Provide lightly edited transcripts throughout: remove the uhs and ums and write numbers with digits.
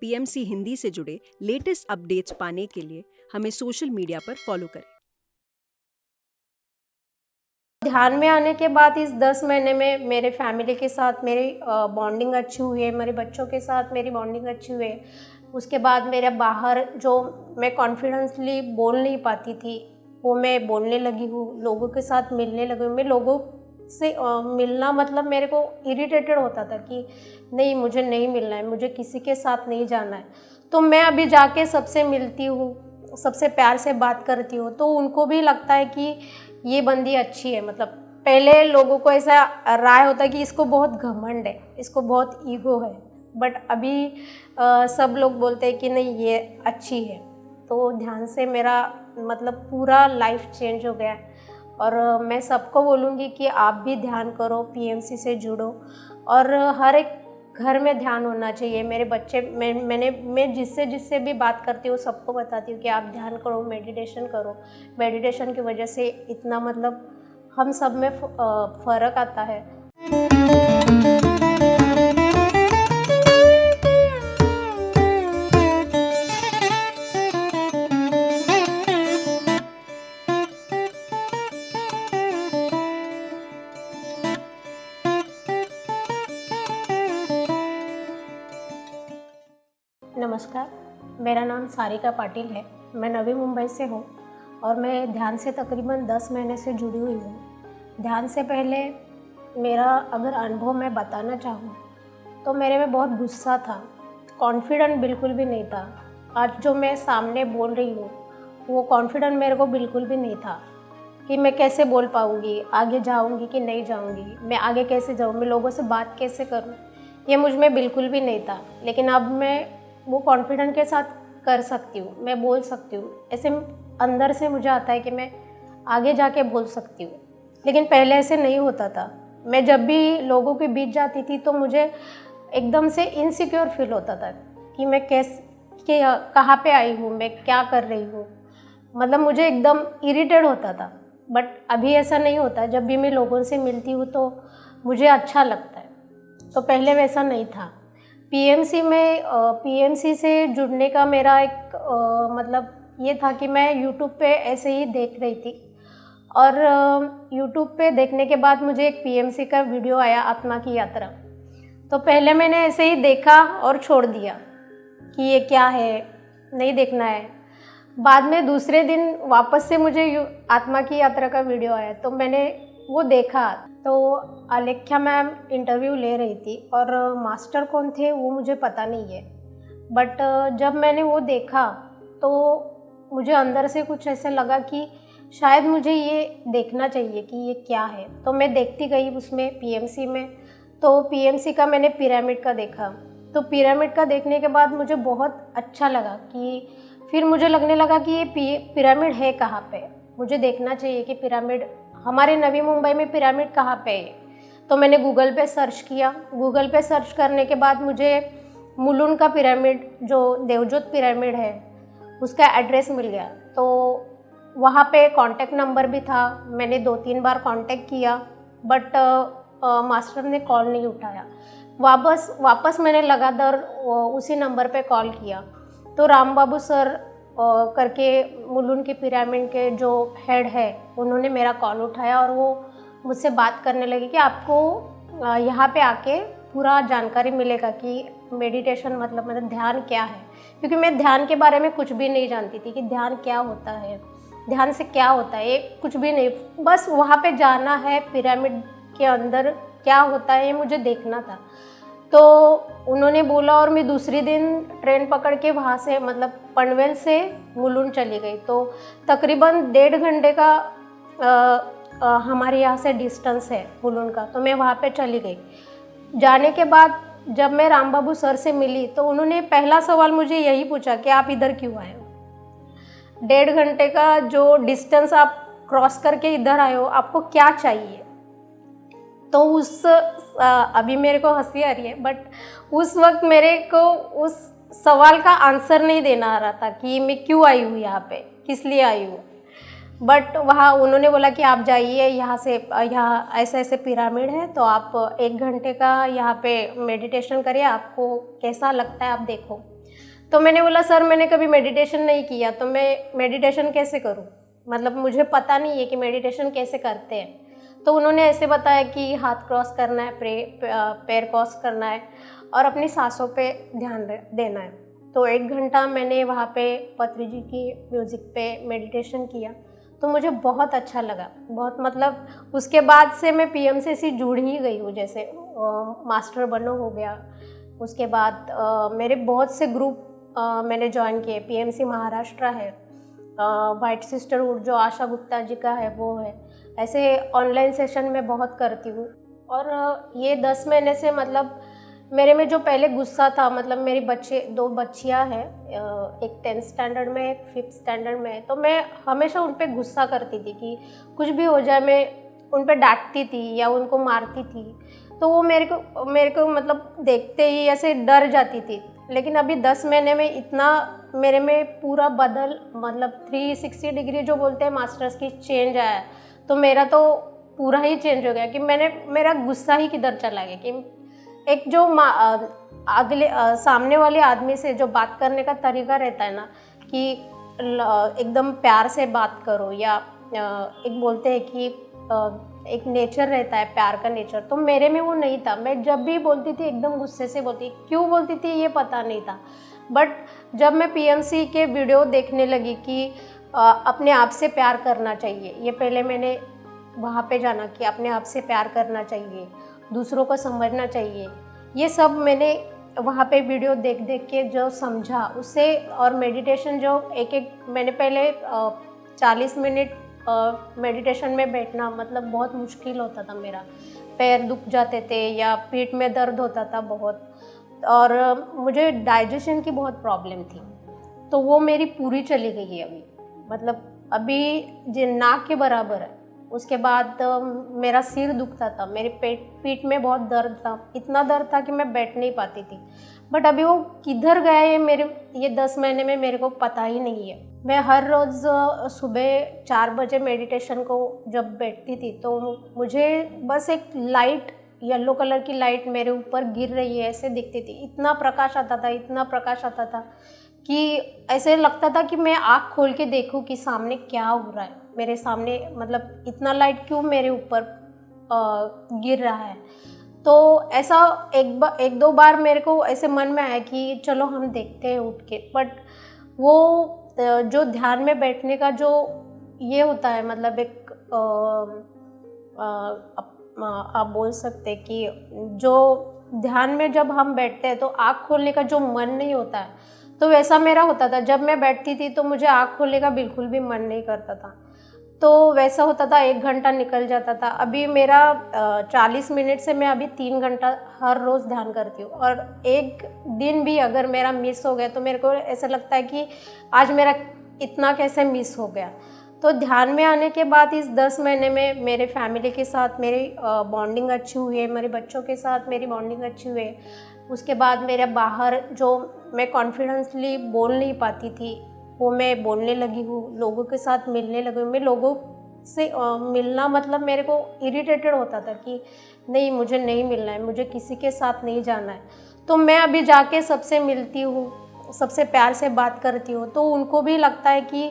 PMC Hindi से जुड़े latest updates पाने के लिए हमें सोशल मीडिया पर फॉलो करें। ध्यान में आने के बाद इस 10 महीने में मेरे फैमिली के साथ मेरी बॉन्डिंग अच्छी हुई है, मेरे बच्चों के साथ मेरी बॉन्डिंग अच्छी हुई है। उसके बाद मेरे बाहर जो मैं कॉन्फिडेंसली बोल नहीं पाती थी वो मैं बोलने लगी हूँ, लोगों के साथ मिलने लगी हूँ। मैं लोगों से मिलना मतलब मेरे को इरिटेटेड होता था कि नहीं, मुझे नहीं मिलना है, मुझे किसी के साथ नहीं जाना है। तो मैं अभी जाके सबसे मिलती हूँ, सबसे प्यार से बात करती हूँ, तो उनको भी लगता है कि ये बंदी अच्छी है। मतलब पहले लोगों को ऐसा राय होता है कि इसको बहुत घमंड है, इसको बहुत ईगो है, बट अभी सब लोग बोलते हैं कि नहीं, ये अच्छी है। तो ध्यान से मेरा मतलब पूरा लाइफ चेंज हो गया है। और मैं सबको बोलूँगी कि आप भी ध्यान करो, पीएमसी से जुड़ो, और हर एक घर में ध्यान होना चाहिए। मेरे बच्चे मैं जिससे भी बात करती हूँ सबको बताती हूँ कि आप ध्यान करो, मेडिटेशन करो। मेडिटेशन की वजह से इतना मतलब हम सब में फ़र्क आता है। नमस्कार, मेरा नाम सारिका पाटिल है। मैं नवी मुंबई से हूँ और मैं ध्यान से तकरीबन 10 महीने से जुड़ी हुई हूँ। ध्यान से पहले मेरा अगर अनुभव मैं बताना चाहूँ तो मेरे में बहुत गुस्सा था, कॉन्फिडेंट बिल्कुल भी नहीं था। आज जो मैं सामने बोल रही हूँ वो कॉन्फिडेंट मेरे को बिल्कुल भी नहीं था कि मैं कैसे बोल पाऊँगी, आगे जाऊँगी कि नहीं जाऊँगी, मैं आगे कैसे जाऊँ, मैं लोगों से बात कैसे करूँ, ये मुझ में बिल्कुल भी नहीं था। लेकिन अब मैं वो कॉन्फिडेंट के साथ कर सकती हूँ, मैं बोल सकती हूँ। ऐसे अंदर से मुझे आता है कि मैं आगे जाके बोल सकती हूँ, लेकिन पहले ऐसे नहीं होता था। मैं जब भी लोगों के बीच जाती थी तो मुझे एकदम से इनसिक्योर फील होता था कि मैं कहाँ पे आई हूँ, मैं क्या कर रही हूँ। मतलब मुझे एकदम इरिटेट होता था। बट अभी ऐसा नहीं होता। जब भी मैं लोगों से मिलती हूँ तो मुझे अच्छा लगता है। तो पहले वैसा नहीं था। पीएमसी से जुड़ने का मेरा एक मतलब ये था कि मैं यूट्यूब पे ऐसे ही देख रही थी, और यूट्यूब पे देखने के बाद मुझे एक पीएमसी का वीडियो आया, आत्मा की यात्रा। तो पहले मैंने ऐसे ही देखा और छोड़ दिया कि ये क्या है, नहीं देखना है। बाद में दूसरे दिन वापस से मुझे आत्मा की यात्रा का वीडियो आया, तो मैंने वो देखा। तो आलेख्या मैम इंटरव्यू ले रही थी और मास्टर कौन थे वो मुझे पता नहीं है। बट जब मैंने वो देखा तो मुझे अंदर से कुछ ऐसे लगा कि शायद मुझे ये देखना चाहिए कि ये क्या है। तो मैं देखती गई उसमें पीएमसी में। तो पीएमसी का मैंने पिरामिड का देखा। तो पिरामिड का देखने के बाद मुझे बहुत अच्छा लगा कि फिर मुझे लगने लगा कि ये पिरामिड है कहाँ पे, मुझे देखना चाहिए कि पिरामिड हमारे नवी मुंबई में पिरामिड कहाँ पे है। तो मैंने गूगल पे सर्च किया। गूगल पे सर्च करने के बाद मुझे मुलुंड का पिरामिड, जो देवजोत पिरामिड है, उसका एड्रेस मिल गया। तो वहाँ पे कांटेक्ट नंबर भी था। मैंने 2-3 बार कांटेक्ट किया, बट मास्टर ने कॉल नहीं उठाया। वापस मैंने लगातार उसी नंबर पे कॉल किया। तो राम बाबू सर करके मुलुंड के पिरामिड के जो हेड है, उन्होंने मेरा कॉल उठाया और वो मुझसे बात करने लगे कि आपको यहाँ पे आके पूरा जानकारी मिलेगा कि मेडिटेशन मतलब ध्यान क्या है। क्योंकि मैं ध्यान के बारे में कुछ भी नहीं जानती थी कि ध्यान क्या होता है, ध्यान से क्या होता है, ये कुछ भी नहीं। बस वहाँ पे जाना है, पिरामिड के अंदर क्या होता है ये मुझे देखना था। तो उन्होंने बोला और मैं दूसरी दिन ट्रेन पकड़ के वहाँ से मतलब पनवेल से मुलुंड चली गई। तो तकरीबन 1.5 घंटे का हमारे यहाँ से डिस्टेंस है मुलुंड का। तो मैं वहाँ पे चली गई। जाने के बाद जब मैं राम बाबू सर से मिली तो उन्होंने पहला सवाल मुझे यही पूछा कि आप इधर क्यों आए हो, 1.5 घंटे का जो डिस्टेंस आप क्रॉस करके इधर आए हो, आपको क्या चाहिए। तो अभी मेरे को हंसी आ रही है, बट उस वक्त मेरे को उस सवाल का आंसर नहीं देना आ रहा था कि मैं क्यों आई हूँ यहाँ पे, किस लिए आई हूँ। बट वहाँ उन्होंने बोला कि आप जाइए यहाँ से, यहाँ ऐसे ऐसे पिरामिड है, तो आप 1 घंटे का यहाँ पे मेडिटेशन करिए, आपको कैसा लगता है आप देखो। तो मैंने बोला सर मैंने कभी मेडिटेशन नहीं किया, तो मैं मेडिटेशन कैसे करूं, मतलब मुझे पता नहीं है कि मेडिटेशन कैसे करते हैं। तो उन्होंने ऐसे बताया कि हाथ क्रॉस करना है, पैर क्रॉस करना है और अपनी सांसों पे ध्यान देना है। तो 1 घंटा मैंने वहाँ पे पत्री जी की म्यूज़िक पे मेडिटेशन किया, तो मुझे बहुत अच्छा लगा, बहुत मतलब उसके बाद से मैं पीएमसीसी जुड़ ही गई हूँ। जैसे मास्टर बनो हो गया, उसके बाद मेरे बहुत से ग्रुप मैंने ज्वाइन किए। पीएमसी महाराष्ट्र है, वाइट सिस्टरहुड जो आशा गुप्ता जी का है वो है। ऐसे ऑनलाइन सेशन मैं बहुत करती हूँ। और ये 10 महीने से मतलब मेरे में जो पहले गुस्सा था, मतलब मेरी 2 बच्चियाँ हैं, एक 10th स्टैंडर्ड में, एक 5th स्टैंडर्ड में, तो मैं हमेशा उन पर गुस्सा करती थी कि कुछ भी हो जाए, मैं उन पर डांटती थी या उनको मारती थी। तो वो मेरे को मतलब देखते ही ऐसे डर जाती थी। लेकिन अभी 10 महीने में इतना मेरे में पूरा मतलब 360 डिग्री जो बोलते हैं मास्टर्स की चेंज आया। तो मेरा तो पूरा ही चेंज हो गया कि मेरा गुस्सा ही किधर चला गया कि एक जो अगले सामने वाले आदमी से जो बात करने का तरीका रहता है ना कि एकदम प्यार से बात करो, या एक बोलते हैं कि एक नेचर रहता है प्यार का नेचर, तो मेरे में वो नहीं था। मैं जब भी बोलती थी एकदम गुस्से से बोलती, क्यों बोलती थी ये पता नहीं था। बट जब मैं पीएमसी के वीडियो देखने लगी कि अपने आप से प्यार करना चाहिए, ये पहले मैंने वहाँ पे जाना कि अपने आप से प्यार करना चाहिए, दूसरों को समझना चाहिए, ये सब मैंने वहाँ पे वीडियो देख देख के जो समझा उससे। और मेडिटेशन जो एक मैंने पहले 40 मिनट मेडिटेशन में बैठना मतलब बहुत मुश्किल होता था, मेरा पैर दुख जाते थे या पीठ में दर्द होता था बहुत, और मुझे डाइजेशन की बहुत प्रॉब्लम थी। तो वो मेरी पूरी चली गई है अभी, मतलब अभी जो नाक के बराबर है। उसके बाद मेरा सिर दुखता था, मेरे पीठ में बहुत दर्द था, इतना दर्द था कि मैं बैठ नहीं पाती थी। बट अभी वो किधर गया ये 10 महीने में मेरे को पता ही नहीं है। मैं हर रोज़ सुबह 4 बजे मेडिटेशन को जब बैठती थी तो मुझे बस एक लाइट, येलो कलर की लाइट मेरे ऊपर गिर रही है ऐसे दिखती थी। इतना प्रकाश आता था, इतना प्रकाश आता था कि ऐसे लगता था कि मैं आँख खोल के देखूं कि सामने क्या हो रहा है मेरे सामने, मतलब इतना लाइट क्यों मेरे ऊपर गिर रहा है। तो ऐसा एक दो बार मेरे को ऐसे मन में आया कि चलो हम देखते हैं उठ के। बट वो जो ध्यान में बैठने का जो ये होता है, मतलब एक आप बोल सकते कि जो ध्यान में जब हम बैठते हैं तो आँख खोलने का जो मन नहीं होता है, तो वैसा मेरा होता था। जब मैं बैठती थी तो मुझे आँख खोलने का बिल्कुल भी मन नहीं करता था, तो वैसा होता था 1 घंटा निकल जाता था। अभी मेरा 40 मिनट से मैं अभी 3 घंटा हर रोज़ ध्यान करती हूँ। और एक दिन भी अगर मेरा मिस हो गया तो मेरे को ऐसा लगता है कि आज मेरा इतना कैसे मिस हो गया। तो ध्यान में आने के बाद इस 10 महीने में मेरे फैमिली के साथ मेरी बॉन्डिंग अच्छी हुई है, मेरे बच्चों के साथ मेरी बॉन्डिंग अच्छी हुई है। उसके बाद मेरे बाहर जो मैं कॉन्फिडेंसली बोल नहीं पाती थी वो मैं बोलने लगी हूँ, लोगों के साथ मिलने लगी हूँ। मैं लोगों से मिलना मतलब मेरे को इरिटेटेड होता था कि नहीं मुझे नहीं मिलना है, मुझे किसी के साथ नहीं जाना है। तो मैं अभी जाके सबसे मिलती हूँ, सबसे प्यार से बात करती हूँ, तो उनको भी लगता है कि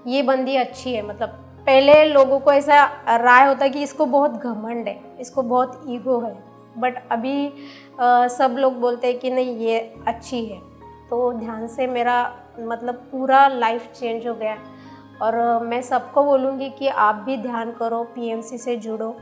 ये बंदी अच्छी है। मतलब पहले लोगों को ऐसा राय होता है कि इसको बहुत घमंड है, इसको बहुत ईगो है, बट अभी सब लोग बोलते हैं कि नहीं ये अच्छी है। तो ध्यान से मेरा मतलब पूरा लाइफ चेंज हो गया। और मैं सबको बोलूँगी कि आप भी ध्यान करो, पीएमसी से जुड़ो,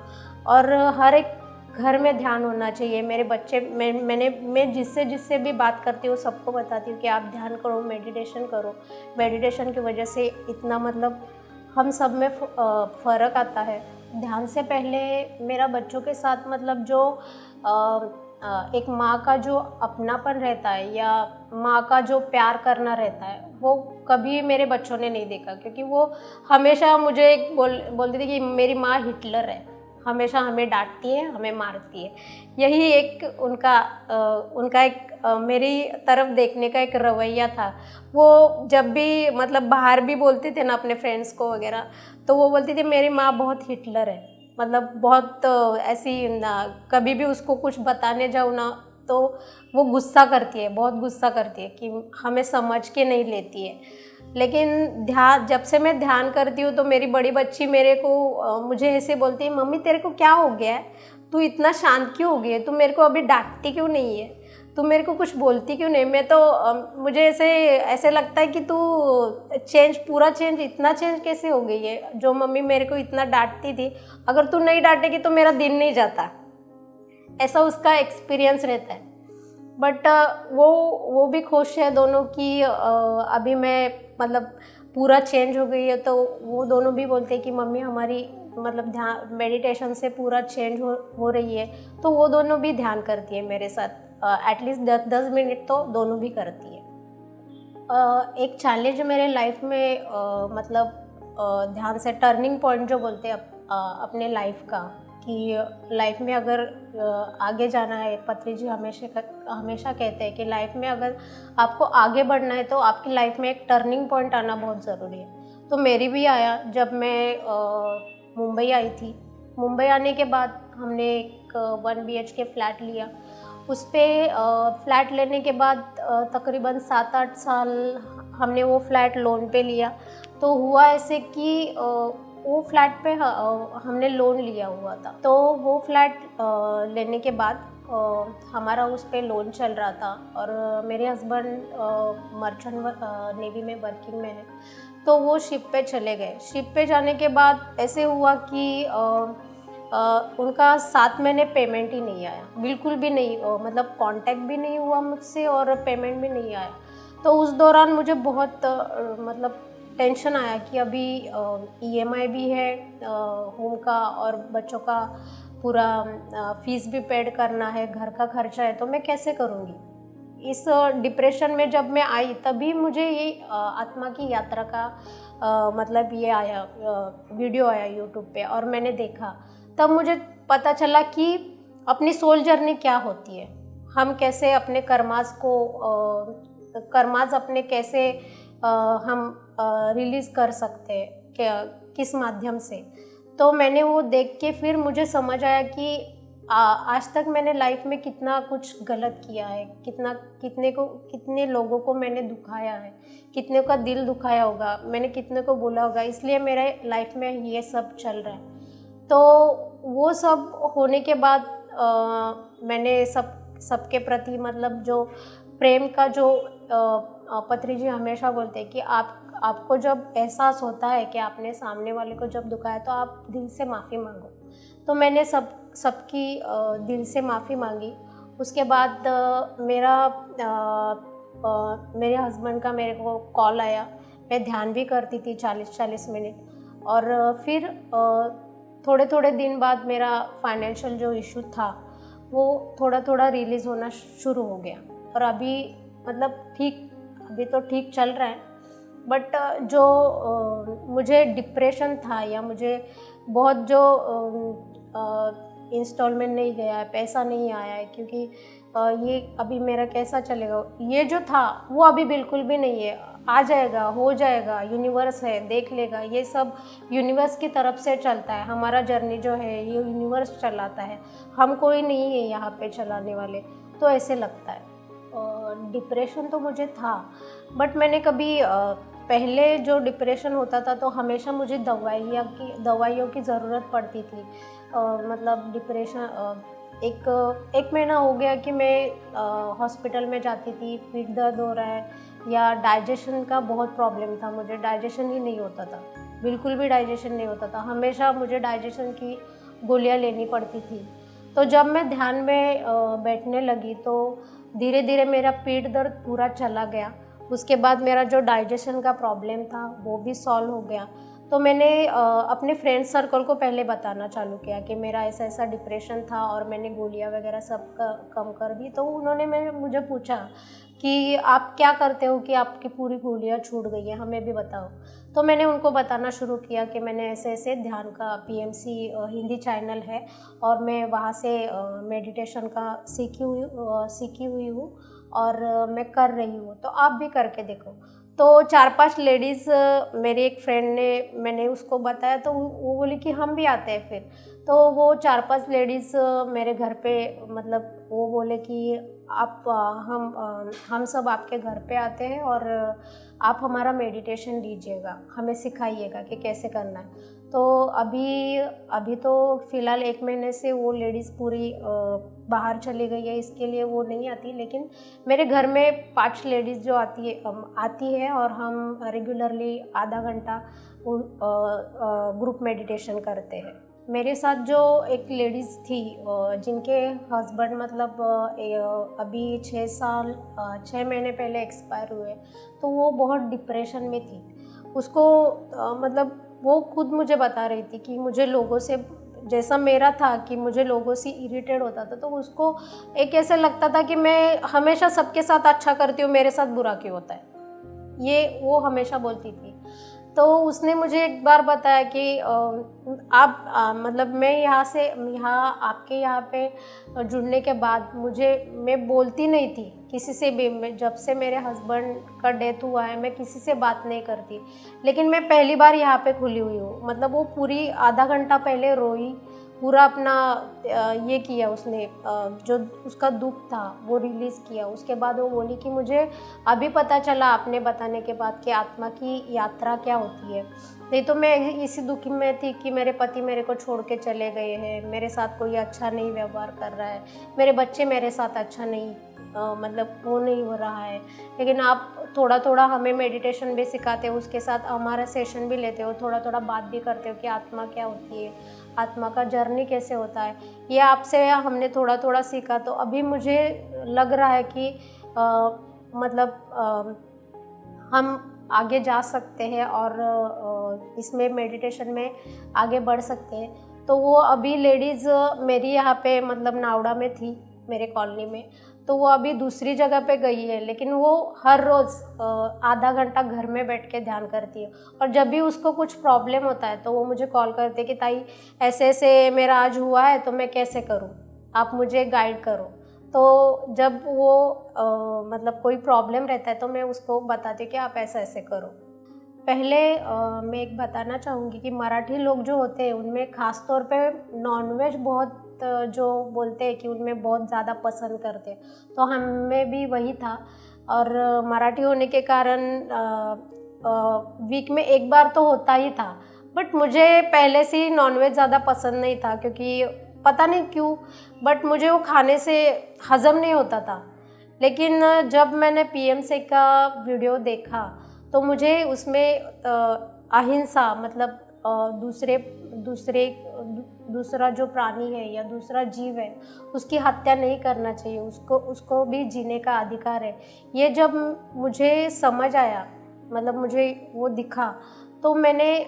और हर एक घर में ध्यान होना चाहिए। मेरे बच्चे मैं जिससे भी बात करती हूँ सबको बताती हूँ कि आप ध्यान करो, मेडिटेशन करो। मेडिटेशन की वजह से इतना मतलब हम सब में फ़र्क आता है। ध्यान से पहले मेरा बच्चों के साथ मतलब जो एक माँ का जो अपनापन रहता है या माँ का जो प्यार करना रहता है वो कभी मेरे बच्चों ने नहीं देखा, क्योंकि वो हमेशा मुझे बोलती थी कि मेरी माँ हिटलर है, हमेशा हमें डांटती है, हमें मारती है। यही एक उनका एक मेरी तरफ देखने का एक रवैया था। वो जब भी मतलब बाहर भी बोलते थे ना अपने फ्रेंड्स को वगैरह, तो वो बोलती थी मेरी माँ बहुत हिटलर है, मतलब बहुत ऐसी ना, कभी भी उसको कुछ बताने जाऊँ ना तो वो गुस्सा करती है, बहुत गुस्सा करती है कि हमें समझ के नहीं लेती है। लेकिन जब से मैं ध्यान करती हूँ तो मेरी बड़ी बच्ची मेरे को मुझे ऐसे बोलती है, मम्मी तेरे को क्या हो गया है, तू इतना शांत क्यों हो गई है, तू मेरे को अभी डांटती क्यों नहीं है, तू मेरे को कुछ बोलती क्यों नहीं। मैं तो मुझे ऐसे लगता है कि तू इतना चेंज कैसे हो गई है, जो मम्मी मेरे को इतना डांटती थी, अगर तू नहीं डांटेगी तो मेरा दिन नहीं जाता, ऐसा उसका एक्सपीरियंस रहता है। बट वो भी खुश है दोनों की अभी मैं मतलब पूरा चेंज हो गई है। तो वो दोनों भी बोलते हैं कि मम्मी हमारी मतलब ध्यान मेडिटेशन से पूरा चेंज हो रही है। तो वो दोनों भी ध्यान करती है मेरे साथ, एटलीस्ट 10 मिनट तो दोनों भी करती है। एक चैलेंज मेरे लाइफ में ध्यान से टर्निंग पॉइंट जो बोलते हैं अपने लाइफ का, कि लाइफ में अगर आगे जाना है, पत्री जी हमेशा कहते हैं कि लाइफ में अगर आपको आगे बढ़ना है तो आपकी लाइफ में एक टर्निंग पॉइंट आना बहुत ज़रूरी है। तो मेरी भी आया जब मैं मुंबई आई थी। मुंबई आने के बाद हमने एक 1 BHK फ्लैट लिया। उस पर फ्लैट लेने के बाद तकरीबन 7-8 साल हमने वो फ्लैट लोन पे लिया। तो हुआ ऐसे कि वो फ्लैट पे हमने लोन लिया हुआ था। तो वो फ्लैट लेने के बाद हमारा उस पे लोन चल रहा था और मेरे हस्बैंड मर्चेंट नेवी में वर्किंग में है। तो वो शिप पे चले गए। शिप पे जाने के बाद ऐसे हुआ कि उनका 7 महीने पेमेंट ही नहीं आया, बिल्कुल भी नहीं, मतलब कांटेक्ट भी नहीं हुआ मुझसे और पेमेंट भी नहीं आया। तो उस दौरान मुझे बहुत मतलब टेंशन आया कि अभी EMI भी है होम का और बच्चों का पूरा फीस भी पेड करना है, घर का खर्चा है, तो मैं कैसे करूँगी। इस डिप्रेशन में जब मैं आई तभी मुझे ये आत्मा की यात्रा का मतलब ये आया वीडियो आया यूट्यूब पे और मैंने देखा। तब मुझे पता चला कि अपनी सोल जर्नी क्या होती है, हम कैसे अपने कर्मास अपने कैसे हम रिलीज़ कर सकते हैं, किस माध्यम से। तो मैंने वो देख के फिर मुझे समझ आया कि आज तक मैंने लाइफ में कितना कुछ गलत किया है, कितने लोगों को मैंने दुखाया है, कितने का दिल दुखाया होगा, मैंने कितने को बोला होगा, इसलिए मेरे लाइफ में ये सब चल रहा है। तो वो सब होने के बाद मैंने सबके प्रति मतलब जो प्रेम का जो पत्री जी हमेशा बोलते हैं कि आपको जब एहसास होता है कि आपने सामने वाले को जब दुखाया तो आप दिल से माफ़ी मांगो। तो मैंने सबकी दिल से माफ़ी मांगी। उसके बाद मेरे हस्बैंड का मेरे को कॉल आया। मैं ध्यान भी करती थी 40-40 मिनट और फिर थोड़े थोड़े दिन बाद मेरा फाइनेंशियल जो इशू था वो थोड़ा थोड़ा रिलीज़ होना शुरू हो गया और अभी अभी तो ठीक चल रहा है। बट जो मुझे डिप्रेशन था या मुझे बहुत जो इंस्टॉलमेंट नहीं गया है, पैसा नहीं आया है, क्योंकि ये अभी मेरा कैसा चलेगा, ये जो था वो अभी बिल्कुल भी नहीं है। आ जाएगा, हो जाएगा, यूनिवर्स है, देख लेगा, ये सब यूनिवर्स की तरफ से चलता है। हमारा जर्नी जो है ये यूनिवर्स चलाता है, हम कोई नहीं है यहाँ पे चलाने वाले। तो ऐसे लगता है। डिप्रेशन तो मुझे था, बट मैंने कभी पहले जो डिप्रेशन होता था तो हमेशा मुझे दवाइयों की ज़रूरत पड़ती थी। मतलब डिप्रेशन एक महीना हो गया कि मैं हॉस्पिटल में जाती थी, पीठ दर्द हो रहा है या डाइजेशन का बहुत प्रॉब्लम था, मुझे डाइजेशन ही नहीं होता था, बिल्कुल भी डाइजेशन नहीं होता था, हमेशा मुझे डाइजेशन की गोलियां लेनी पड़ती थी। तो जब मैं ध्यान में बैठने लगी तो धीरे धीरे मेरा पीठ दर्द पूरा चला गया। उसके बाद मेरा जो डाइजेशन का प्रॉब्लम था वो भी सॉल्व हो गया। तो मैंने अपने फ्रेंड सर्कल को पहले बताना चालू किया कि मेरा ऐसा ऐसा डिप्रेशन था और मैंने गोलियां वगैरह सब कम कर दी। तो उन्होंने मुझे पूछा कि आप क्या करते हो कि आपकी पूरी गोलियां छूट गई हैं, हमें भी बताओ। तो मैंने उनको बताना शुरू किया कि मैंने ऐसे ऐसे ध्यान का PMC हिंदी चैनल है और मैं वहाँ से मेडिटेशन का सीखी हुई हूँ और मैं कर रही हूँ, तो आप भी करके देखो। तो 4-5 लेडीज़ मेरी एक फ्रेंड ने, मैंने उसको बताया तो वो बोली कि हम भी आते हैं फिर। तो वो 4-5 लेडीज़ मेरे घर पे मतलब वो बोले कि आप हम सब आपके घर पे आते हैं और आप हमारा मेडिटेशन दीजिएगा, हमें सिखाइएगा कि कैसे करना है। तो अभी तो फ़िलहाल 1 महीने से वो लेडीज़ पूरी बाहर चली गई है, इसके लिए वो नहीं आती। लेकिन मेरे घर में 5 लेडीज़ जो आती है और हम रेगुलरली आधा घंटा ग्रुप मेडिटेशन करते हैं। मेरे साथ जो एक लेडीज़ थी जिनके हस्बैंड मतलब अभी 6 महीने पहले एक्सपायर हुए, तो वो बहुत डिप्रेशन में थी। उसको मतलब वो खुद मुझे बता रही थी कि मुझे लोगों से, जैसा मेरा था कि मुझे लोगों से इरिटेट होता था, तो उसको एक ऐसे लगता था कि मैं हमेशा सबके साथ अच्छा करती हूँ, मेरे साथ बुरा क्यों होता है, ये वो हमेशा बोलती थी। तो उसने मुझे एक बार बताया कि आप मतलब मैं यहाँ आपके यहाँ पे जुड़ने के बाद मैं बोलती नहीं थी किसी से भी। जब से मेरे हस्बैंड का डेथ हुआ है मैं किसी से बात नहीं करती, लेकिन मैं पहली बार यहाँ पे खुली हुई हूँ। मतलब वो पूरी आधा घंटा पहले रोई, पूरा अपना ये किया उसने, जो उसका दुख था वो रिलीज़ किया। उसके बाद वो बोली कि मुझे अभी पता चला आपने बताने के बाद कि आत्मा की यात्रा क्या होती है। नहीं तो मैं इसी दुखी में थी कि मेरे पति मेरे को छोड़ के चले गए हैं, मेरे साथ कोई अच्छा नहीं व्यवहार कर रहा है, मेरे बच्चे मेरे साथ अच्छा नहीं मतलब वो नहीं हो रहा है। लेकिन आप थोड़ा थोड़ा हमें मेडिटेशन भी सिखाते हो, उसके साथ हमारा सेशन भी लेते हो, थोड़ा थोड़ा बात भी करते हो कि आत्मा क्या होती है, आत्मा का जर्नी कैसे होता है, ये आपसे हमने थोड़ा थोड़ा सीखा। तो अभी मुझे लग रहा है कि हम आगे जा सकते हैं और इसमें मेडिटेशन में आगे बढ़ सकते हैं। तो वो अभी लेडीज़ मेरी यहाँ पे मतलब नावड़ा में थी, मेरे कॉलोनी में, तो वो अभी दूसरी जगह पे गई है, लेकिन वो हर रोज़ आधा घंटा घर में बैठ के ध्यान करती है। और जब भी उसको कुछ प्रॉब्लम होता है तो वो मुझे कॉल करती है कि ताई ऐसे ऐसे मेरा आज हुआ है, तो मैं कैसे करूँ, आप मुझे गाइड करो। तो जब वो मतलब कोई प्रॉब्लम रहता है तो मैं उसको बताती हूँ कि आप ऐसा ऐसे करो। पहले मैं एक बताना चाहूँगी कि मराठी लोग जो होते हैं उनमें ख़ास तौर पे नॉनवेज बहुत जो बोलते हैं कि उनमें बहुत ज़्यादा पसंद करते हैं, तो हमें भी वही था। और मराठी होने के कारण वीक में एक बार तो होता ही था, बट मुझे पहले से ही नॉनवेज ज़्यादा पसंद नहीं था, क्योंकि पता नहीं क्यों, बट मुझे वो खाने से हज़म नहीं होता था। लेकिन जब मैंने पीएमसी का वीडियो देखा तो मुझे उसमें अहिंसा मतलब दूसरा जो प्राणी है या दूसरा जीव है उसकी हत्या नहीं करना चाहिए, उसको भी जीने का अधिकार है। ये जब मुझे समझ आया, मतलब मुझे वो दिखा, तो मैंने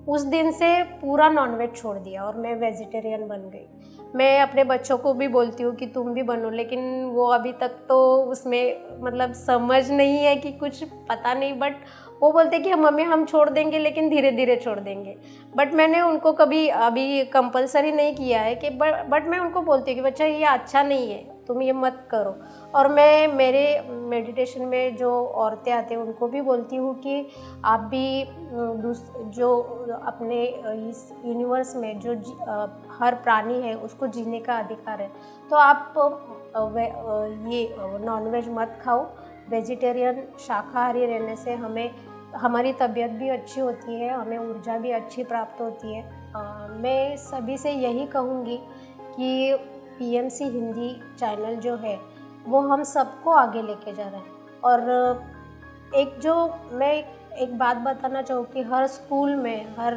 उस दिन से पूरा नॉनवेज छोड़ दिया और मैं वेजिटेरियन बन गई। मैं अपने बच्चों को भी बोलती हूँ कि तुम भी बनो, लेकिन वो अभी तक तो उसमें मतलब समझ नहीं है कि कुछ पता नहीं, बट वो बोलते कि मम्मी हम छोड़ देंगे लेकिन धीरे धीरे छोड़ देंगे। बट मैंने उनको कभी अभी कंपलसरी नहीं किया है कि बट मैं उनको बोलती हूँ कि बच्चा ये अच्छा नहीं है, तुम ये मत करो। और मैं मेरे मेडिटेशन में जो औरतें आती हैं उनको भी बोलती हूँ कि आप भी जो अपने इस यूनिवर्स में जो हर प्राणी है उसको जीने का अधिकार है, तो आप ये नॉनवेज मत खाओ। वेजिटेरियन शाकाहारी रहने से हमारी तबीयत भी अच्छी होती है, हमें ऊर्जा भी अच्छी प्राप्त होती है। मैं सभी से यही कहूँगी कि पीएमसी हिंदी चैनल जो है वो हम सबको आगे लेके जा रहा है। और मैं एक बात बताना चाहूँ कि हर स्कूल में, हर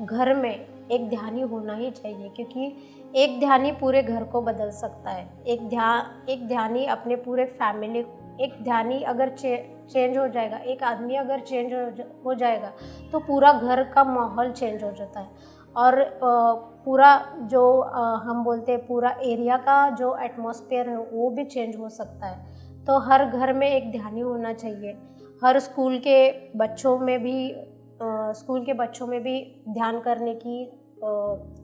घर में एक ध्यानी होना ही चाहिए, क्योंकि एक ध्यानी पूरे घर को बदल सकता है। एक ध्यानी अपने पूरे फैमिली, एक ध्यानी अगर चेंज हो जाएगा, एक आदमी अगर चेंज हो जाएगा तो पूरा घर का माहौल चेंज हो जाता है। और पूरा जो हम बोलते हैं पूरा एरिया का जो एटमॉस्फेयर है वो भी चेंज हो सकता है। तो हर घर में एक ध्यानी होना चाहिए। हर स्कूल के बच्चों में भी ध्यान करने की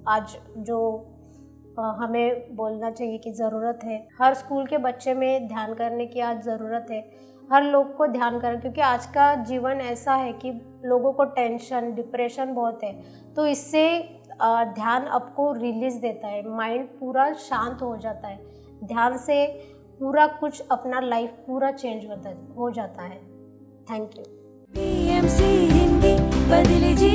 आज जो हमें बोलना चाहिए कि ज़रूरत है। हर स्कूल के बच्चे में ध्यान करने की आज ज़रूरत है। हर लोग को ध्यान करें, क्योंकि आज का जीवन ऐसा है कि लोगों को टेंशन, डिप्रेशन बहुत है। तो इससे ध्यान आपको रिलीज़ देता है, माइंड पूरा शांत हो जाता है। ध्यान से पूरा कुछ अपना लाइफ पूरा चेंज हो जाता है। Thank you. PMC हिंदी बदले जी